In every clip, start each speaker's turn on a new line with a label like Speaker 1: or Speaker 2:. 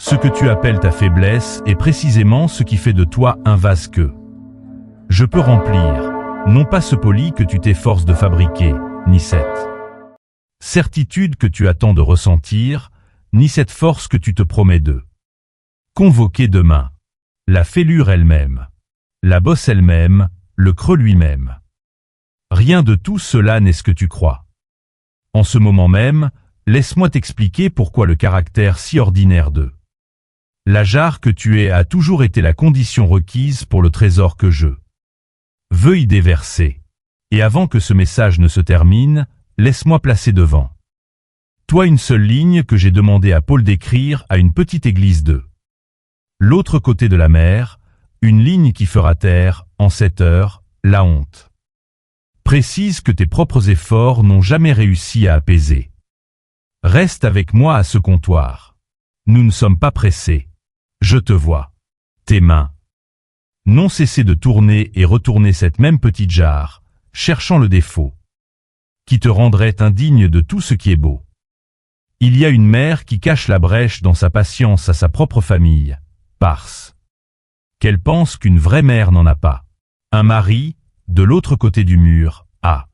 Speaker 1: Ce que tu appelles ta faiblesse est précisément ce qui fait de toi un vase que je peux remplir, non pas ce poli que tu t'efforces de fabriquer, ni cette certitude que tu attends de ressentir, ni cette force que tu te promets de convoquer demain. La fêlure elle-même, la bosse elle-même, le creux lui-même. Rien de tout cela n'est ce que tu crois. En ce moment même, laisse-moi t'expliquer pourquoi le caractère si ordinaire de la jarre que tu es a toujours été la condition requise pour le trésor que je veux y déverser. Et avant que ce message ne se termine, laisse-moi placer devant toi une seule ligne que j'ai demandé à Paul d'écrire à une petite église de l'autre côté de la mer, une ligne qui fera taire, en cette heure, la honte. Précise que tes propres efforts n'ont jamais réussi à apaiser. Reste avec moi à ce comptoir. Nous ne sommes pas pressés. Je te vois. Tes mains n'ont cessé de tourner et retourner cette même petite jarre, cherchant le défaut qui te rendrait indigne de tout ce qui est beau. Il y a une mère qui cache la brèche dans sa patience à sa propre famille, parce qu'elle pense qu'une vraie mère n'en a pas. Un mari, de l'autre côté du mur, a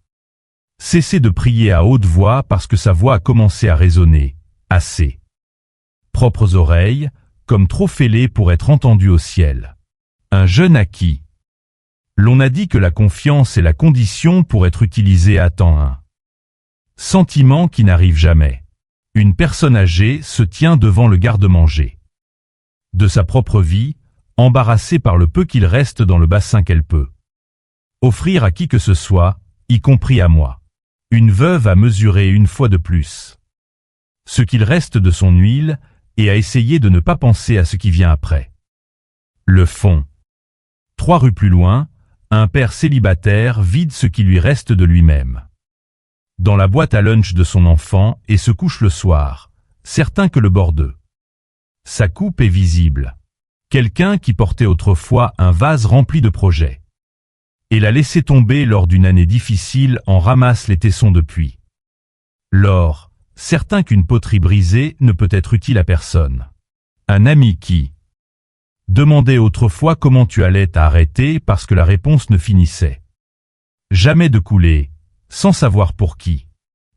Speaker 1: cessé de prier à haute voix parce que sa voix a commencé à résonner, à ses propres oreilles, comme trop fêlée pour être entendue au ciel. Un jeune à qui l'on a dit que la confiance est la condition pour être utilisée à temps un sentiment qui n'arrive jamais. Une personne âgée se tient devant le garde-manger de sa propre vie, embarrassée par le peu qu'il reste dans le bassin qu'elle peut offrir à qui que ce soit, y compris à moi. Une veuve a mesuré une fois de plus ce qu'il reste de son huile et a essayé de ne pas penser à ce qui vient après. Le fond. 3 rues plus loin, un père célibataire vide ce qui lui reste de lui-même dans la boîte à lunch de son enfant et se couche le soir, certain que le bord de sa coupe est visible. Quelqu'un qui portait autrefois un vase rempli de projets et l'a laissé tomber lors d'une année difficile en ramasse les tessons depuis lors, certain qu'une poterie brisée ne peut être utile à personne. Un ami qui demandait autrefois comment tu allais t'arrêter parce que la réponse ne finissait jamais de couler, sans savoir pour qui.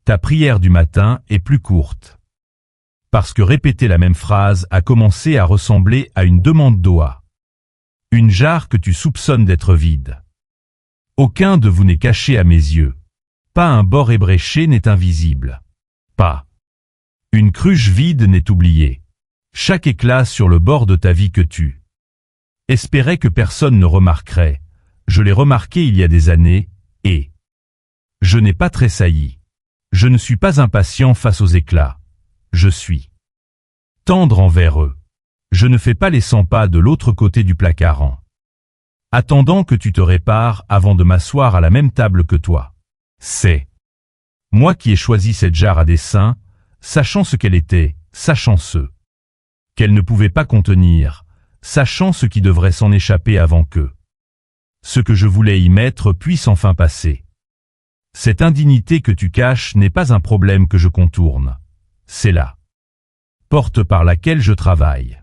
Speaker 1: Ta prière du matin est plus courte. Parce que répéter la même phrase a commencé à ressembler à une demande d'eau. Une jarre que tu soupçonnes d'être vide. Aucun de vous n'est caché à mes yeux. Pas un bord ébréché n'est invisible. Pas une cruche vide n'est oubliée. Chaque éclat sur le bord de ta vie que tu espérais que personne ne remarquerait, je l'ai remarqué il y a des années, et je n'ai pas tressailli. Je ne suis pas impatient face aux éclats. Je suis tendre envers eux. Je ne fais pas les 100 pas de l'autre côté du placard en attendant que tu te répares avant de m'asseoir à la même table que toi. C'est moi qui ai choisi cette jarre à dessein, sachant ce qu'elle était, sachant ce qu'elle ne pouvait pas contenir, sachant ce qui devrait s'en échapper avant que ce que je voulais y mettre puisse enfin passer. Cette indignité que tu caches n'est pas un problème que je contourne. C'est la porte par laquelle je travaille.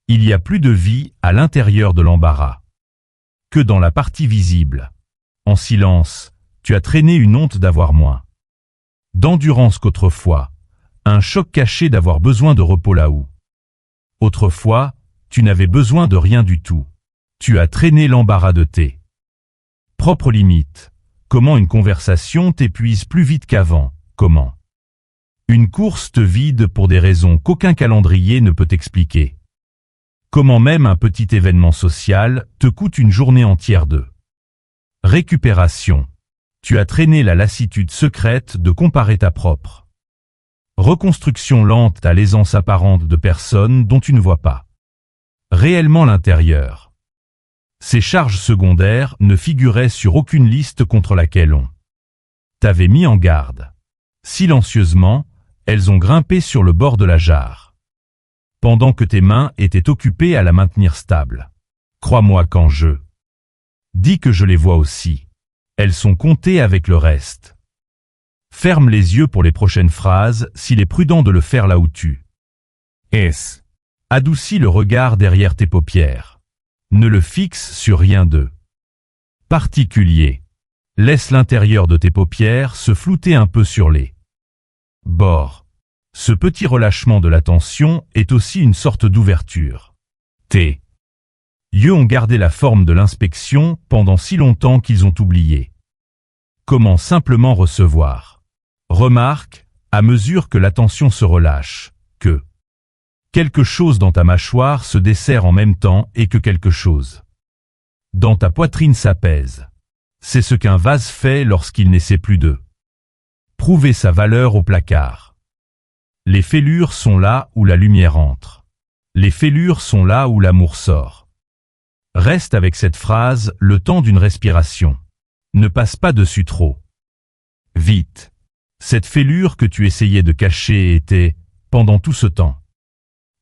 Speaker 1: Il y a plus de vie à l'intérieur de l'embarras que dans la partie visible. En silence, tu as traîné une honte d'avoir moins d'endurance qu'autrefois, un choc caché d'avoir besoin de repos là où autrefois, tu n'avais besoin de rien du tout. Tu as traîné l'embarras de tes propres limites. Comment une conversation t'épuise plus vite qu'avant, comment une course te vide pour des raisons qu'aucun calendrier ne peut expliquer. Comment même un petit événement social te coûte une journée entière de récupération. Tu as traîné la lassitude secrète de comparer ta propre reconstruction lente à l'aisance apparente de personnes dont tu ne vois pas réellement l'intérieur. Ces charges secondaires ne figuraient sur aucune liste contre laquelle on t'avait mis en garde. Silencieusement, elles ont grimpé sur le bord de la jarre, pendant que tes mains étaient occupées à la maintenir stable. Crois-moi quand je dis que je les vois aussi. Elles sont comptées avec le reste. Ferme les yeux pour les prochaines phrases s'il est prudent de le faire là où tu es. Adoucis le regard derrière tes paupières. Ne le fixe sur rien de particulier. Laisse l'intérieur de tes paupières se flouter un peu sur les bords. Ce petit relâchement de la tension est aussi une sorte d'ouverture. Tes yeux ont gardé la forme de l'inspection pendant si longtemps qu'ils ont oublié comment simplement recevoir. Remarque, à mesure que la tension se relâche, que quelque chose dans ta mâchoire se desserre en même temps et que quelque chose dans ta poitrine s'apaise. C'est ce qu'un vase fait lorsqu'il n'essaie plus de prouver sa valeur au placard. Les fêlures sont là où la lumière entre. Les fêlures sont là où l'amour sort. Reste avec cette phrase le temps d'une respiration. Ne passe pas dessus trop vite. Cette fêlure que tu essayais de cacher était, pendant tout ce temps,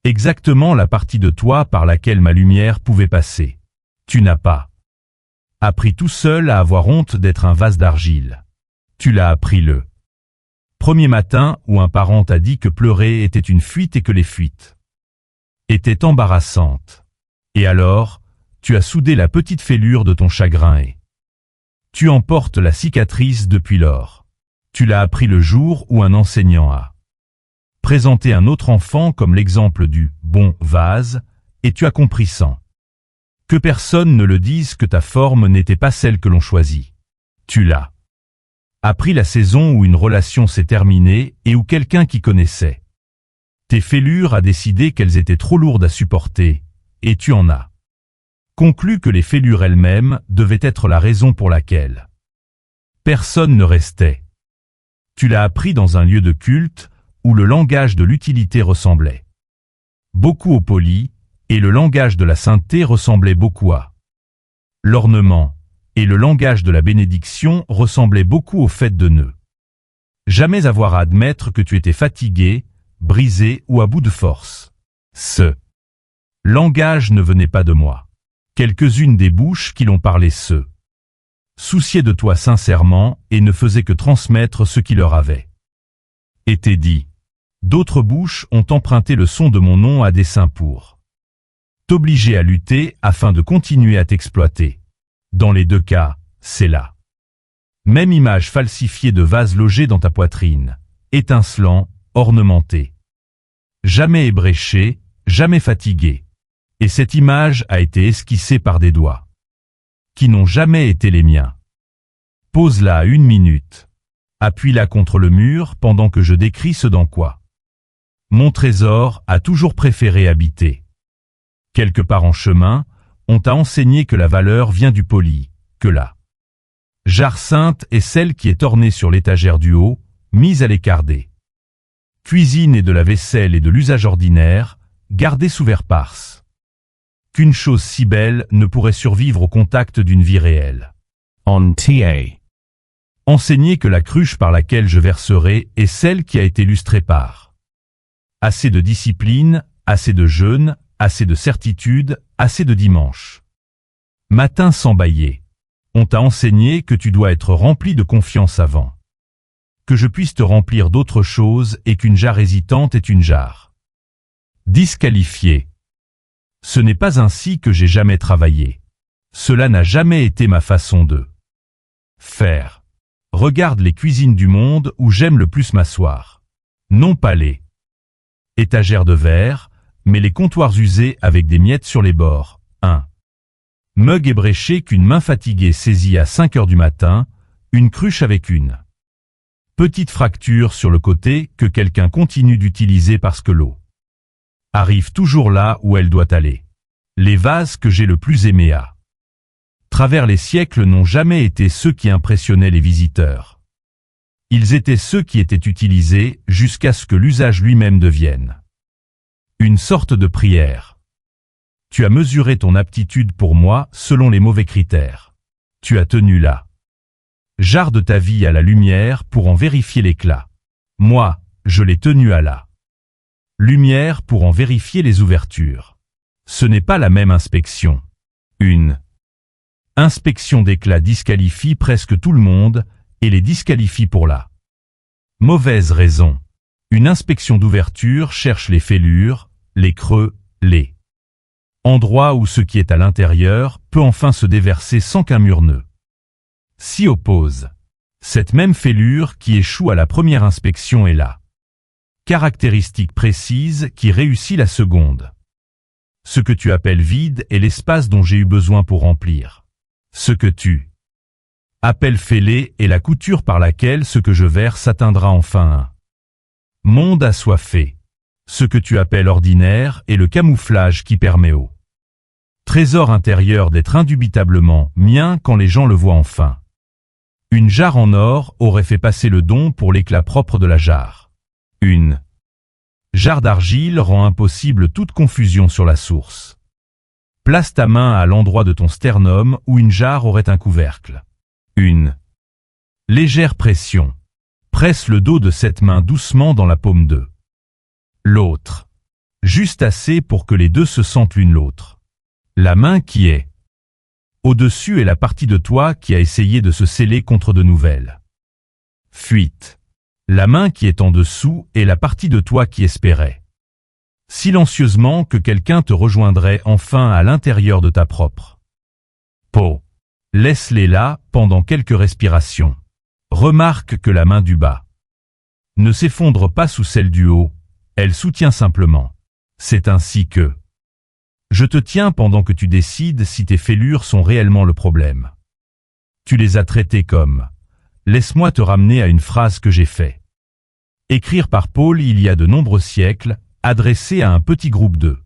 Speaker 1: exactement la partie de toi par laquelle ma lumière pouvait passer. Tu n'as pas appris tout seul à avoir honte d'être un vase d'argile. Tu l'as appris le premier matin où un parent t'a dit que pleurer était une fuite et que les fuites étaient embarrassantes. Et alors, tu as soudé la petite fêlure de ton chagrin et tu en portes la cicatrice depuis lors. Tu l'as appris le jour où un enseignant a présenté un autre enfant comme l'exemple du bon vase, et tu as compris sans que personne ne le dise que ta forme n'était pas celle que l'on choisit. Tu l'as appris la saison où une relation s'est terminée et où quelqu'un qui connaissait tes fêlures a décidé qu'elles étaient trop lourdes à supporter, et tu en as conclu que les fêlures elles-mêmes devaient être la raison pour laquelle personne ne restait. Tu l'as appris dans un lieu de culte où le langage de l'utilité ressemblait beaucoup au poli, et le langage de la sainteté ressemblait beaucoup à l'ornement, et le langage de la bénédiction ressemblait beaucoup au fait de ne jamais avoir à admettre que tu étais fatigué, brisé ou à bout de force. Ce langage ne venait pas de moi. Quelques-unes des bouches qui l'ont parlé se souciaient de toi sincèrement et ne faisaient que transmettre ce qui leur avait été dit. D'autres bouches ont emprunté le son de mon nom à dessein pour t'obliger à lutter afin de continuer à t'exploiter. Dans les deux cas, c'est la même image falsifiée de vase logé dans ta poitrine, étincelant, ornementé. Jamais ébréché, jamais fatigué. Et cette image a été esquissée par des doigts qui n'ont jamais été les miens. Pose-la 1 minute. Appuie-la contre le mur pendant que je décris ce dans quoi mon trésor a toujours préféré habiter. Quelque part en chemin, on t'a enseigné que la valeur vient du poli, que la jarre sainte est celle qui est ornée sur l'étagère du haut, mise à l'écart des cuisines et de la vaisselle et de l'usage ordinaire, gardée sous verre parse. Qu'une chose si belle ne pourrait survivre au contact d'une vie réelle.
Speaker 2: On TA.
Speaker 1: Enseigner que la cruche par laquelle je verserai est celle qui a été lustrée par assez de discipline, assez de jeûne, assez de certitude, assez de dimanche. Matin sans bâiller. On t'a enseigné que tu dois être rempli de confiance avant que je puisse te remplir d'autre chose et qu'une jarre hésitante est une jarre disqualifiée. Ce n'est pas ainsi que j'ai jamais travaillé. Cela n'a jamais été ma façon de faire. Regarde les cuisines du monde où j'aime le plus m'asseoir. Non pas les étagères de verre, mais les comptoirs usés avec des miettes sur les bords. Un mug ébréché qu'une main fatiguée saisit à 5 heures du matin, une cruche avec une petite fracture sur le côté que quelqu'un continue d'utiliser parce que l'eau arrive toujours là où elle doit aller. Les vases que j'ai le plus aimés à travers les siècles n'ont jamais été ceux qui impressionnaient les visiteurs. Ils étaient ceux qui étaient utilisés jusqu'à ce que l'usage lui-même devienne une sorte de prière. Tu as mesuré ton aptitude pour moi selon les mauvais critères. Tu as tenu la jarre de ta vie à la lumière pour en vérifier l'éclat. Moi, je l'ai tenu à la lumière pour en vérifier les ouvertures. Ce n'est pas la même inspection. Une inspection d'éclat disqualifie presque tout le monde et les disqualifie pour la mauvaise raison. Une inspection d'ouverture cherche les fêlures, les creux, les endroits où ce qui est à l'intérieur peut enfin se déverser sans qu'un mur ne s'y oppose. Cette même fêlure qui échoue à la première inspection est la caractéristique précise qui réussit la seconde. Ce que tu appelles vide est l'espace dont j'ai eu besoin pour remplir. Ce que tu appelles fêlé est la couture par laquelle ce que je verse atteindra enfin un monde assoiffé. Ce que tu appelles ordinaire est le camouflage qui permet au trésor intérieur d'être indubitablement mien quand les gens le voient enfin. Une jarre en or aurait fait passer le don pour l'éclat propre de la jarre. Une jarre d'argile rend impossible toute confusion sur la source. Place ta main à l'endroit de ton sternum où une jarre aurait un couvercle. Une légère pression. Presse le dos de cette main doucement dans la paume de l'autre. Juste assez pour que les deux se sentent l'une l'autre. La main qui est au-dessus est la partie de toi qui a essayé de se sceller contre de nouvelles fuites. La main qui est en dessous est la partie de toi qui espérait silencieusement que quelqu'un te rejoindrait enfin à l'intérieur de ta propre peau. Laisse-les là pendant quelques respirations. Remarque que la main du bas ne s'effondre pas sous celle du haut, elle soutient simplement. C'est ainsi que je te tiens pendant que tu décides si tes fêlures sont réellement le problème. Tu les as traitées comme « Laisse-moi te ramener à une phrase que j'ai fait ». Écrire par Paul il y a de nombreux siècles, adressé à un petit groupe de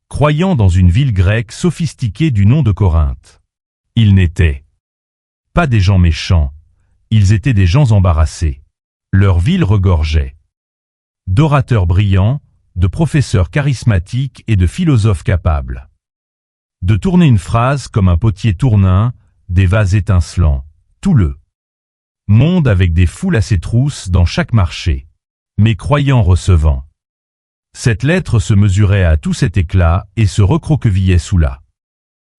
Speaker 1: croyants dans une ville grecque sophistiquée du nom de Corinthe. Ils n'étaient pas des gens méchants, ils étaient des gens embarrassés. Leur ville regorgeait d'orateurs brillants, de professeurs charismatiques et de philosophes capables de tourner une phrase comme un potier tournin, des vases étincelants, tout le monde avec des foules à ses trousses dans chaque marché, mais croyants recevant. Cette lettre se mesurait à tout cet éclat et se recroquevillait sous la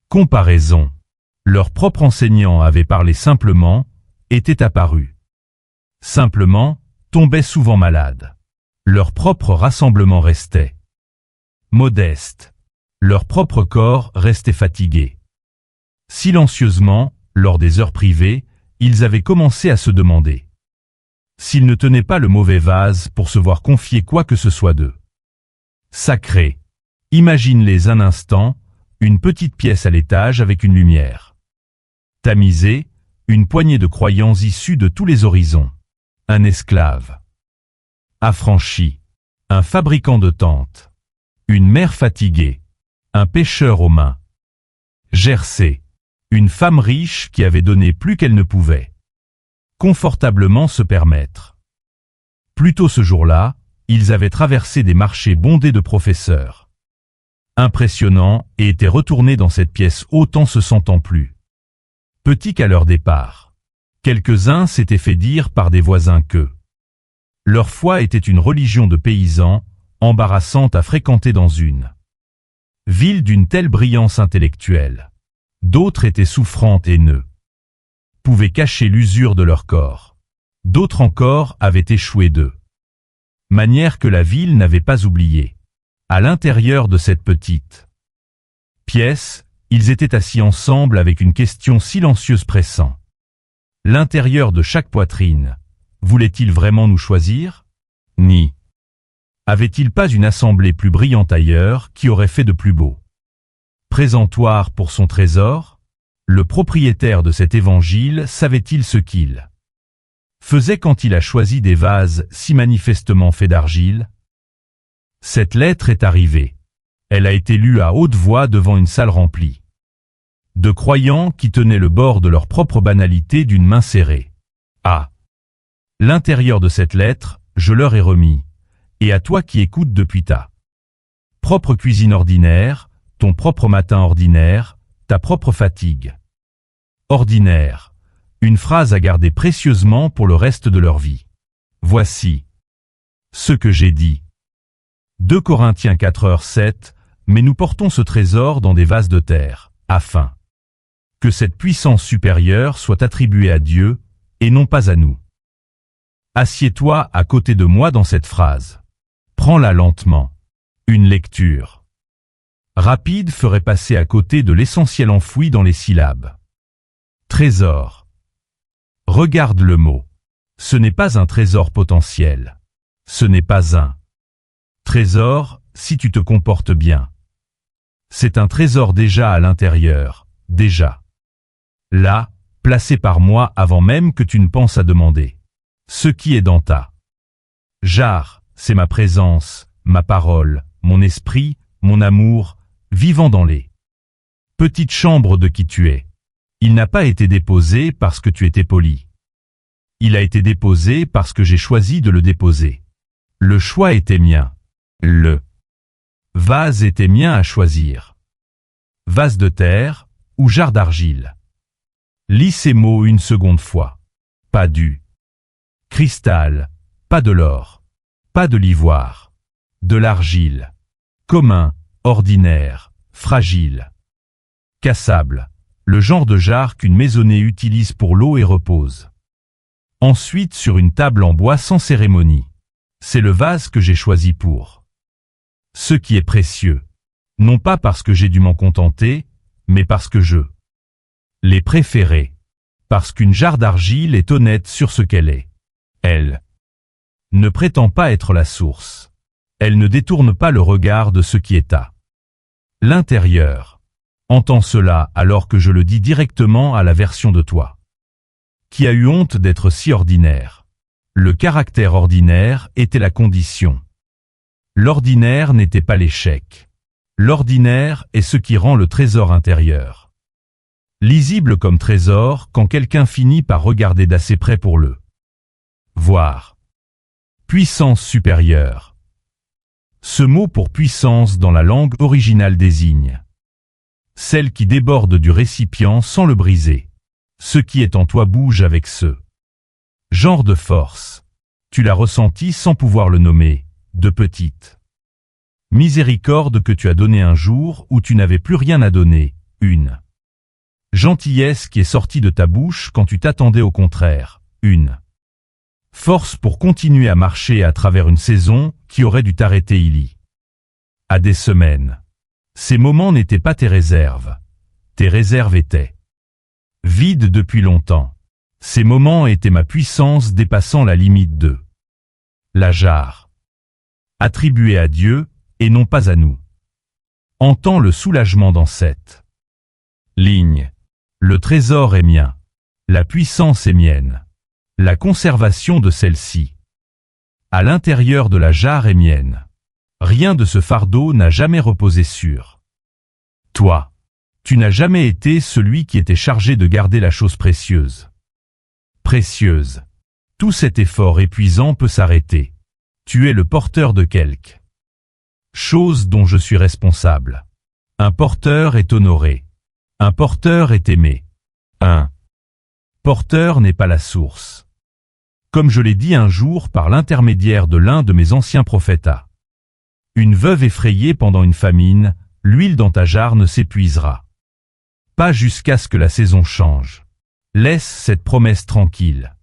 Speaker 1: comparaison. Leur propre enseignant avait parlé simplement, était apparu simplement, tombait souvent malade. Leur propre rassemblement restait modeste. Leur propre corps restait fatigué. Silencieusement, lors des heures privées, ils avaient commencé à se demander s'ils ne tenaient pas le mauvais vase pour se voir confier quoi que ce soit d'eux. Sacré. Imagine-les un instant, une petite pièce à l'étage avec une lumière tamisée, une poignée de croyants issus de tous les horizons. Un esclave affranchi, un fabricant de tentes, une mère fatiguée, un pêcheur aux mains gercées, une femme riche qui avait donné plus qu'elle ne pouvait confortablement se permettre. Plus tôt ce jour-là, ils avaient traversé des marchés bondés de professeurs impressionnants et étaient retournés dans cette pièce haute en se sentant plus petits qu'à leur départ. Quelques-uns s'étaient fait dire par des voisins que leur foi était une religion de paysans, embarrassante à fréquenter dans une ville d'une telle brillance intellectuelle. D'autres étaient souffrantes et ne pouvaient cacher l'usure de leur corps. D'autres encore avaient échoué d'eux. Manière que la ville n'avait pas oublié. À l'intérieur de cette petite pièce, ils étaient assis ensemble avec une question silencieuse pressant. L'intérieur de chaque poitrine. Voulait-il vraiment nous choisir? Ni avait-il pas une assemblée plus brillante ailleurs qui aurait fait de plus beau présentoir pour son trésor? Le propriétaire de cet évangile savait-il ce qu'il faisait quand il a choisi des vases si manifestement faits d'argile? Cette lettre est arrivée. Elle a été lue à haute voix devant une salle remplie de croyants qui tenaient le bord de leur propre banalité d'une main serrée. À l'intérieur de cette lettre, je leur ai remis, et à toi qui écoutes depuis ta propre cuisine ordinaire, ton propre matin ordinaire, ta propre fatigue ordinaire, une phrase à garder précieusement pour le reste de leur vie. Voici ce que j'ai dit. 2 Corinthiens 4h7, mais nous portons ce trésor dans des vases de terre, afin que cette puissance supérieure soit attribuée à Dieu, et non pas à nous. Assieds-toi à côté de moi dans cette phrase. Prends-la lentement. Une lecture. Rapide ferait passer à côté de l'essentiel enfoui dans les syllabes. Trésor. Regarde le mot. Ce n'est pas un trésor potentiel. Ce n'est pas un trésor si tu te comportes bien. C'est un trésor déjà à l'intérieur, déjà. Là, placé par moi avant même que tu ne penses à demander. Ce qui est dans ta jarre, c'est ma présence, ma parole, mon esprit, mon amour, vivant dans les petites chambres de qui tu es. Il n'a pas été déposé parce que tu étais poli. Il a été déposé parce que j'ai choisi de le déposer. Le choix était mien. Le vase était mien à choisir. Vase de terre ou jarre d'argile. Lis ces mots une seconde fois. Pas du cristal, pas de l'or, pas de l'ivoire, de l'argile. Commun, ordinaire, fragile. Cassable, le genre de jarre qu'une maisonnée utilise pour l'eau et repose. Ensuite sur une table en bois sans cérémonie. C'est le vase que j'ai choisi pour ce qui est précieux. Non pas parce que j'ai dû m'en contenter, mais parce que je l'ai préféré. Parce qu'une jarre d'argile est honnête sur ce qu'elle est. Elle ne prétend pas être la source. Elle ne détourne pas le regard de ce qui est à l'intérieur. Entends cela alors que je le dis directement à la version de toi qui a eu honte d'être si ordinaire. Le caractère ordinaire était la condition. L'ordinaire n'était pas l'échec. L'ordinaire est ce qui rend le trésor intérieur lisible comme trésor quand quelqu'un finit par regarder d'assez près pour le voir. Puissance supérieure. Ce mot pour puissance dans la langue originale désigne celle qui déborde du récipient sans le briser. Ce qui est en toi bouge avec ce genre de force. Tu l'as ressenti sans pouvoir le nommer, de petite miséricorde que tu as donnée un jour où tu n'avais plus rien à donner, une gentillesse qui est sortie de ta bouche quand tu t'attendais au contraire, une force pour continuer à marcher à travers une saison qui aurait dû t'arrêter il y a des semaines. Ces moments n'étaient pas tes réserves. Tes réserves étaient vides depuis longtemps. Ces moments étaient ma puissance dépassant la limite de la jarre. Attribuée à Dieu, et non pas à nous. Entends le soulagement dans cette ligne. Le trésor est mien. La puissance est mienne. La conservation de celle-ci à l'intérieur de la jarre est mienne. Rien de ce fardeau n'a jamais reposé sur toi. Tu n'as jamais été celui qui était chargé de garder la chose précieuse. Précieuse. Tout cet effort épuisant peut s'arrêter. Tu es le porteur de quelque chose dont je suis responsable. Un porteur est honoré. Un porteur est aimé. Un porteur n'est pas la source. Comme je l'ai dit un jour par l'intermédiaire de l'un de mes anciens prophètes. Une veuve effrayée pendant une famine, l'huile dans ta jarre ne s'épuisera pas jusqu'à ce que la saison change. Laisse cette promesse tranquille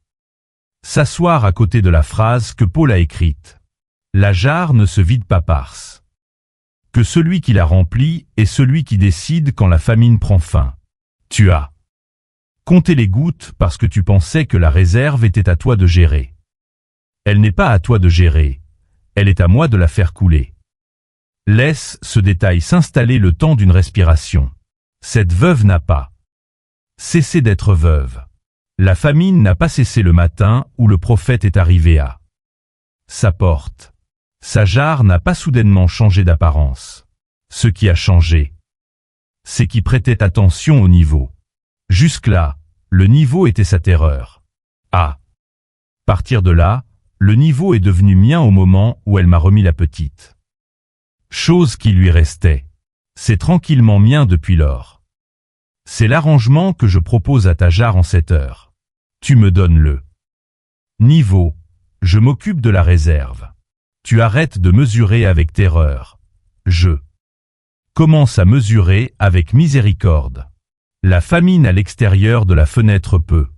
Speaker 1: s'asseoir à côté de la phrase que Paul a écrite. La jarre ne se vide pas parce que celui qui la remplit est celui qui décide quand la famine prend fin. Tu as compté les gouttes parce que tu pensais que la réserve était à toi de gérer. Elle n'est pas à toi de gérer, elle est à moi de la faire couler. Laisse ce détail s'installer le temps d'une respiration. Cette veuve n'a pas cessé d'être veuve. La famine n'a pas cessé le matin où le prophète est arrivé à sa porte. Sa jarre n'a pas soudainement changé d'apparence. Ce qui a changé, c'est qu'il prêtait attention au niveau. Jusque-là, le niveau était sa terreur. À partir de là, le niveau est devenu mien au moment où elle m'a remis la petite chose qui lui restait. C'est tranquillement mien depuis lors. C'est l'arrangement que je propose à ta jarre en cette heure. Tu me donnes le niveau. Je m'occupe de la réserve. Tu arrêtes de mesurer avec terreur. Je commence à mesurer avec miséricorde. La famine à l'extérieur de la fenêtre peut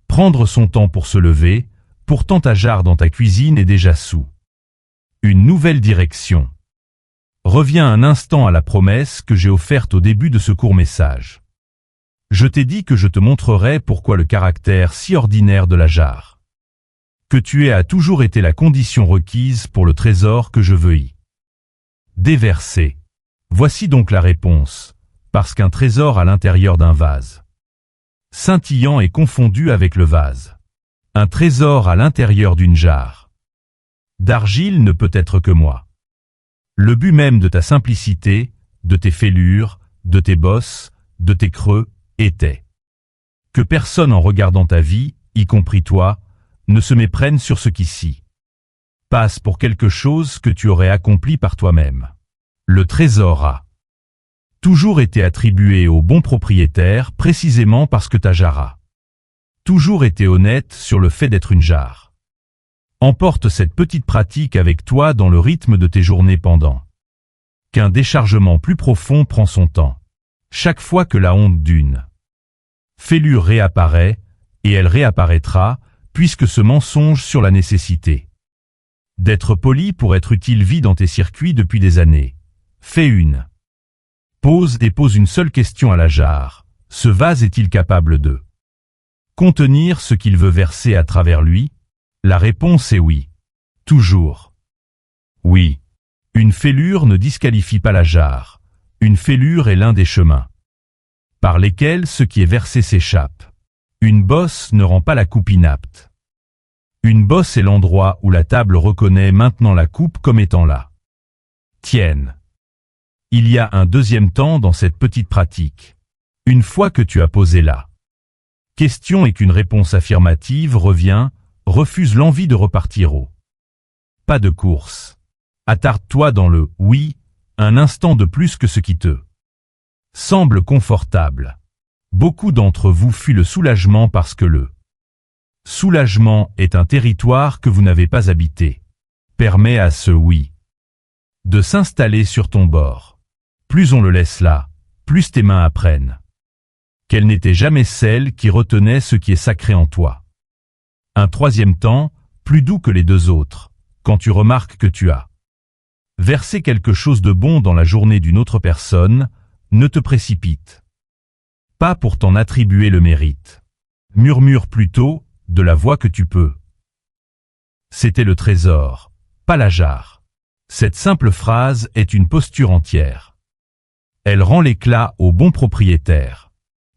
Speaker 1: prendre son temps pour se lever, pourtant ta jarre dans ta cuisine est déjà sous une nouvelle direction. Reviens un instant à la promesse que j'ai offerte au début de ce court message. Je t'ai dit que je te montrerai pourquoi le caractère si ordinaire de la jarre que tu es a toujours été la condition requise pour le trésor que je veux y déverser. Voici donc la réponse, parce qu'un trésor à l'intérieur d'un vase scintillant est confondu avec le vase. Un trésor à l'intérieur d'une jarre d'argile ne peut être que moi. Le but même de ta simplicité, de tes fêlures, de tes bosses, de tes creux, était que personne en regardant ta vie, y compris toi, ne se méprenne sur ce qu'ici passe pour quelque chose que tu aurais accompli par toi-même. Le trésor a toujours été attribué au bon propriétaire précisément parce que ta jarre a toujours été honnête sur le fait d'être une jarre. Emporte cette petite pratique avec toi dans le rythme de tes journées pendant qu'un déchargement plus profond prend son temps. Chaque fois que la honte d'une fêlure réapparaît, et elle réapparaîtra, puisque ce mensonge sur la nécessité d'être poli pour être utile vit dans tes circuits depuis des années. Fais une pause et pose une seule question à la jarre. Ce vase est-il capable de contenir ce qu'il veut verser à travers lui? La réponse est oui. Toujours. Oui. Une fêlure ne disqualifie pas la jarre. Une fêlure est l'un des chemins par lesquels ce qui est versé s'échappe. Une bosse ne rend pas la coupe inapte. Une bosse est l'endroit où la table reconnaît maintenant la coupe comme étant la tienne. Il y a un deuxième temps dans cette petite pratique. Une fois que tu as posé la question et qu'une réponse affirmative revient, refuse l'envie de repartir au pas de course. Attarde-toi dans le « oui » un instant de plus que ce qui te semble confortable. Beaucoup d'entre vous fuient le soulagement parce que le soulagement est un territoire que vous n'avez pas habité. Permets à ce « oui » de s'installer sur ton bord. Plus on le laisse là, plus tes mains apprennent qu'elle n'était jamais celle qui retenait ce qui est sacré en toi. Un troisième temps, plus doux que les deux autres, quand tu remarques que tu as versé quelque chose de bon dans la journée d'une autre personne, ne te précipite pas pour t'en attribuer le mérite. Murmure plutôt, de la voix que tu peux. C'était le trésor, pas la jarre. Cette simple phrase est une posture entière. Elle rend l'éclat au bon propriétaire.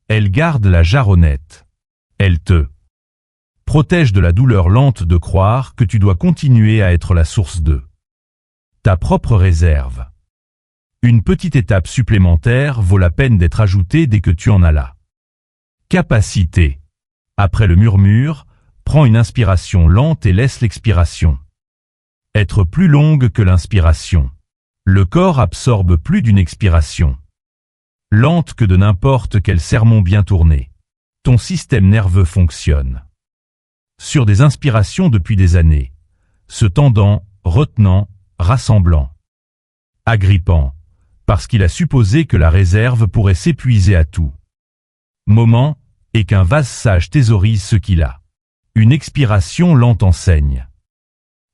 Speaker 1: Elle garde la jarre honnête. Elle te protège de la douleur lente de croire que tu dois continuer à être la source de ta propre réserve. Une petite étape supplémentaire vaut la peine d'être ajoutée dès que tu en as la capacité. Après le murmure, prends une inspiration lente et laisse l'expiration être plus longue que l'inspiration. Le corps absorbe plus d'une expiration lente que de n'importe quel sermon bien tourné. Ton système nerveux fonctionne sur des inspirations depuis des années, se tendant, retenant, rassemblant, agrippant, parce qu'il a supposé que la réserve pourrait s'épuiser à tout moment, et qu'un vase sage thésaurise ce qu'il a. Une expiration lente enseigne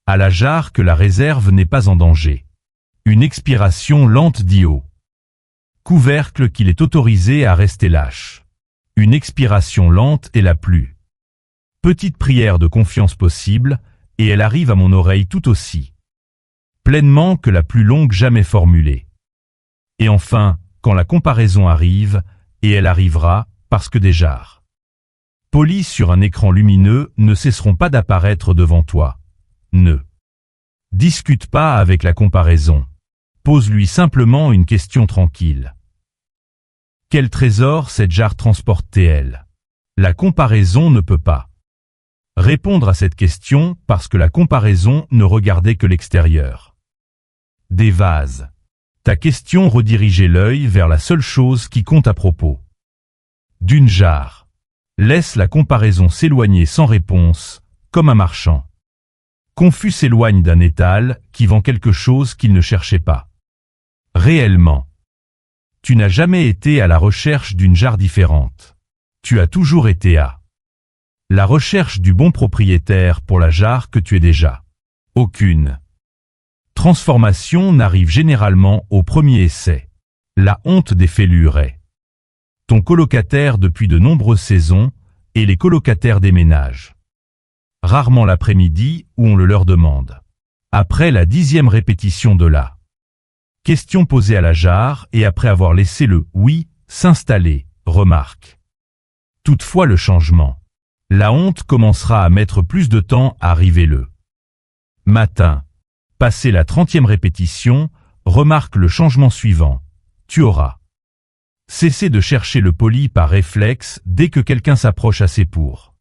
Speaker 1: à la jarre que la réserve n'est pas en danger. Une expiration lente dit au couvercle qu'il est autorisé à rester lâche. Une expiration lente est la plus petite prière de confiance possible, et elle arrive à mon oreille tout aussi pleinement que la plus longue jamais formulée. Et enfin, quand la comparaison arrive, et elle arrivera, parce que des jarres polies sur un écran lumineux ne cesseront pas d'apparaître devant toi. Ne discute pas avec la comparaison. Pose-lui simplement une question tranquille. Quel trésor cette jarre transporte-t-elle? La comparaison ne peut pas répondre à cette question parce que la comparaison ne regardait que l'extérieur des vases. Ta question redirigeait l'œil vers la seule chose qui compte à propos d'une jarre. Laisse la comparaison s'éloigner sans réponse, comme un marchand confus s'éloigne d'un étal qui vend quelque chose qu'il ne cherchait pas réellement. Tu n'as jamais été à la recherche d'une jarre différente. Tu as toujours été à la recherche du bon propriétaire pour la jarre que tu es déjà. Aucune Transformation n'arrive généralement au premier essai. La honte des fêlures est ton colocataire depuis de nombreuses saisons et les colocataires déménagent. Rarement l'après-midi où on le leur demande. Après la 10e répétition de la question posée à la jarre et après avoir laissé le « oui » s'installer, remarque. Toutefois le changement. La honte commencera à mettre plus de temps à arriver le matin. Passé la 30e répétition, remarque le changement suivant. Tu auras cessé de chercher le poli par réflexe dès que quelqu'un s'approche assez pour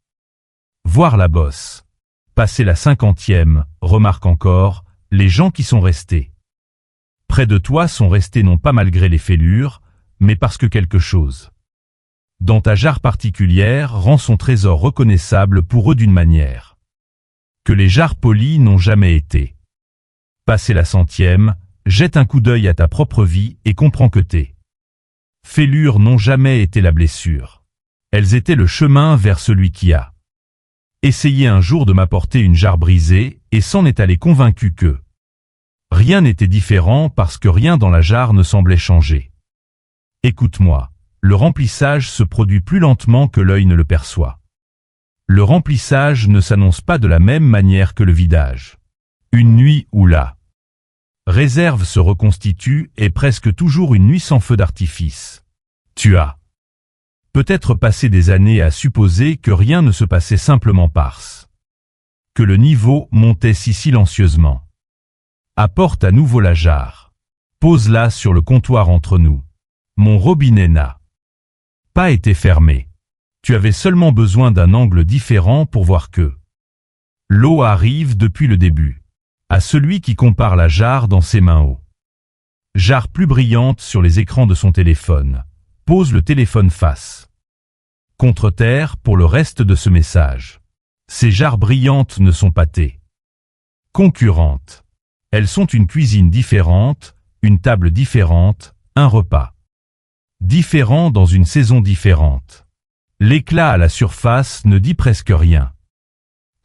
Speaker 1: voir la bosse. Passé la 50e, remarque encore, les gens qui sont restés près de toi sont restés non pas malgré les fêlures, mais parce que quelque chose dans ta jarre particulière rend son trésor reconnaissable pour eux d'une manière que les jarres polies n'ont jamais été. Passé la 100e, jette un coup d'œil à ta propre vie et comprends que tes fêlures n'ont jamais été la blessure. Elles étaient le chemin vers celui qui a essayé un jour de m'apporter une jarre brisée et s'en est allé convaincu que rien n'était différent parce que rien dans la jarre ne semblait changer. Écoute-moi, le remplissage se produit plus lentement que l'œil ne le perçoit. Le remplissage ne s'annonce pas de la même manière que le vidage. Une nuit où la réserve se reconstitue est presque toujours une nuit sans feu d'artifice. Tu as peut-être passé des années à supposer que rien ne se passait simplement parce que le niveau montait si silencieusement. Apporte à nouveau la jarre. Pose-la sur le comptoir entre nous. Mon robinet n'a pas été fermé. Tu avais seulement besoin d'un angle différent pour voir que l'eau arrive depuis le début. À celui qui compare la jarre dans ses mains aux jarres plus brillantes sur les écrans de son téléphone. Pose le téléphone face contre terre pour le reste de ce message. Ces jarres brillantes ne sont pas tes concurrentes. Elles sont une cuisine différente, une table différente, un repas différent dans une saison différente. L'éclat à la surface ne dit presque rien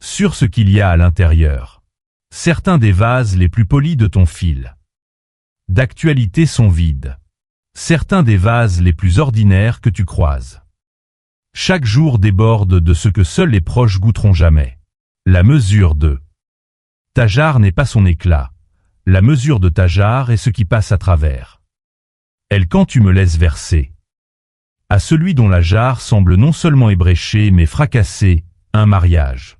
Speaker 1: sur ce qu'il y a à l'intérieur. Certains des vases les plus polis de ton fil d'actualité sont vides. Certains des vases les plus ordinaires que tu croises chaque jour débordent de ce que seuls les proches goûteront jamais. La mesure de ta jarre n'est pas son éclat. La mesure de ta jarre est ce qui passe à travers elle quand tu me laisses verser. À celui dont la jarre semble non seulement ébréchée mais fracassée, un mariage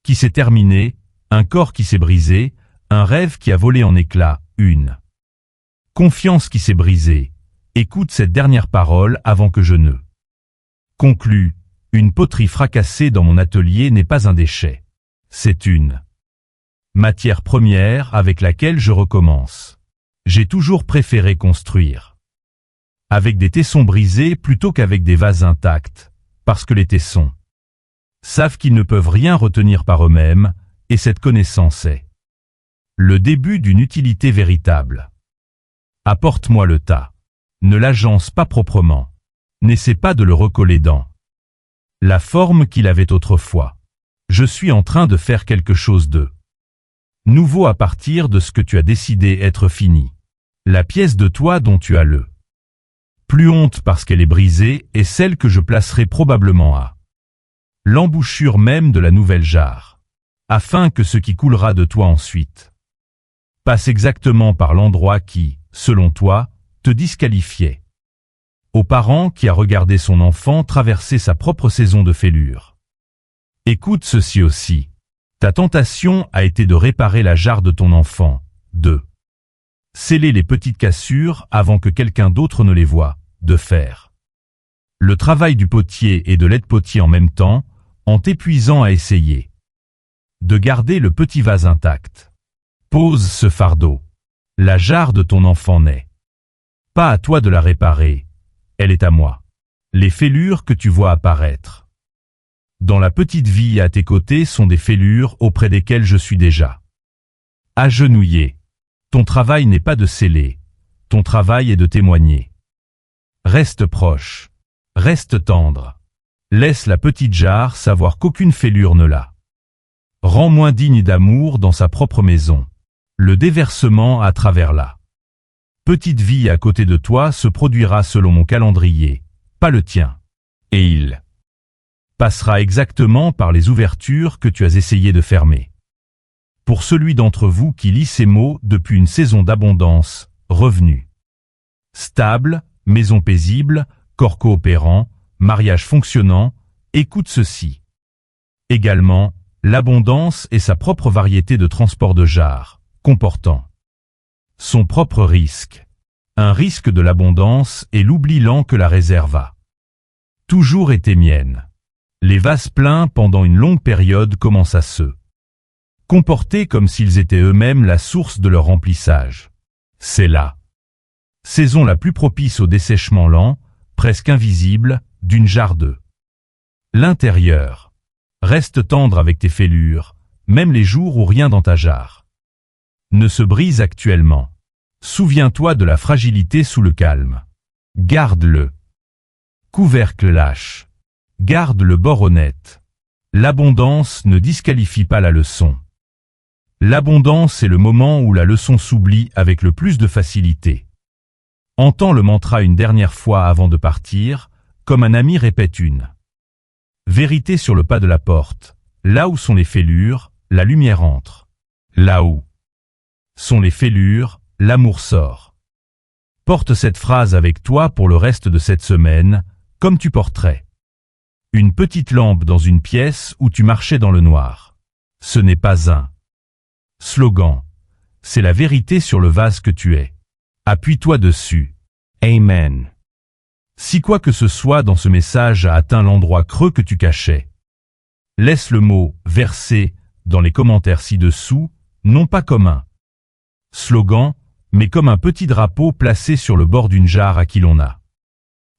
Speaker 1: qui s'est terminé, un corps qui s'est brisé, un rêve qui a volé en éclats, une confiance qui s'est brisée. Écoute cette dernière parole avant que je ne conclue. Une poterie fracassée dans mon atelier n'est pas un déchet. C'est une matière première avec laquelle je recommence. J'ai toujours préféré construire avec des tessons brisés plutôt qu'avec des vases intacts, parce que les tessons savent qu'ils ne peuvent rien retenir par eux-mêmes, et cette connaissance est le début d'une utilité véritable. Apporte-moi le tas. Ne l'agence pas proprement. N'essaie pas de le recoller dans la forme qu'il avait autrefois. Je suis en train de faire quelque chose de nouveau à partir de ce que tu as décidé être fini. La pièce de toi dont tu as le plus honte parce qu'elle est brisée est celle que je placerai probablement à l'embouchure même de la nouvelle jarre, afin que ce qui coulera de toi ensuite passe exactement par l'endroit qui, selon toi, te disqualifiait. Au parent qui a regardé son enfant traverser sa propre saison de fêlure. Écoute ceci aussi. Ta tentation a été de réparer la jarre de ton enfant, de sceller les petites cassures avant que quelqu'un d'autre ne les voie, de faire le travail du potier et de l'aide-potier en même temps, en t'épuisant à essayer de garder le petit vase intact. Pose ce fardeau. La jarre de ton enfant n'est pas à toi de la réparer, elle est à moi. Les fêlures que tu vois apparaître dans la petite vie à tes côtés sont des fêlures auprès desquelles je suis déjà agenouillé. Ton travail n'est pas de sceller, ton travail est de témoigner. Reste proche, reste tendre. Laisse la petite jarre savoir qu'aucune fêlure ne la rend moins digne d'amour dans sa propre maison. Le déversement à travers la petite vie à côté de toi se produira selon mon calendrier, pas le tien. Et il passera exactement par les ouvertures que tu as essayé de fermer. Pour celui d'entre vous qui lit ces mots depuis une saison d'abondance, revenu stable, maison paisible, corps coopérant, mariage fonctionnant, écoute ceci. Également, l'abondance est sa propre variété de transport de jarre, comportant son propre risque. Un risque de l'abondance est l'oubli lent que la réserve a toujours été mienne. Les vases pleins pendant une longue période commencent à se comporter comme s'ils étaient eux-mêmes la source de leur remplissage. C'est la saison la plus propice au dessèchement lent, presque invisible, d'une jarre de l'intérieur. Reste tendre avec tes fêlures, même les jours où rien dans ta jarre ne se brise actuellement. Souviens-toi de la fragilité sous le calme. Garde le couvercle lâche. Garde le bord honnête. L'abondance ne disqualifie pas la leçon. L'abondance est le moment où la leçon s'oublie avec le plus de facilité. Entends le mantra une dernière fois avant de partir, comme un ami répète une vérité sur le pas de la porte. Là où sont les fêlures, la lumière entre. Là où sont les fêlures, l'amour sort. Porte cette phrase avec toi pour le reste de cette semaine, comme tu porterais une petite lampe dans une pièce où tu marchais dans le noir. Ce n'est pas un slogan, c'est la vérité sur le vase que tu es. Appuie-toi dessus. Amen. Si quoi que ce soit dans ce message a atteint l'endroit creux que tu cachais, laisse le mot « verser » dans les commentaires ci-dessous, non pas comme un slogan, mais comme un petit drapeau placé sur le bord d'une jarre à qui l'on a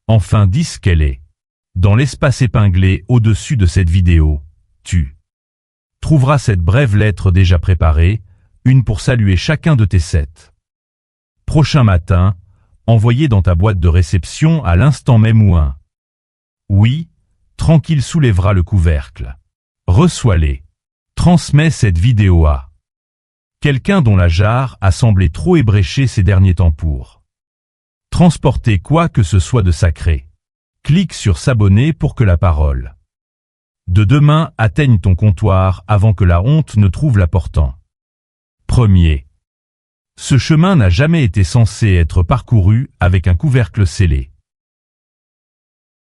Speaker 1: enfin dit ce qu'elle est. Dans l'espace épinglé au-dessus de cette vidéo, tu trouveras cette brève lettre déjà préparée, une pour saluer chacun de tes 7 prochains matins, envoyée dans ta boîte de réception à l'instant même où un oui, tranquille soulèvera le couvercle. Reçois-les. Transmets cette vidéo à quelqu'un dont la jarre a semblé trop ébréchée ces derniers temps pour transporter quoi que ce soit de sacré. Clique sur s'abonner pour que la parole de demain atteigne ton comptoir avant que la honte ne trouve la portant. Premier. Ce chemin n'a jamais été censé être parcouru avec un couvercle scellé.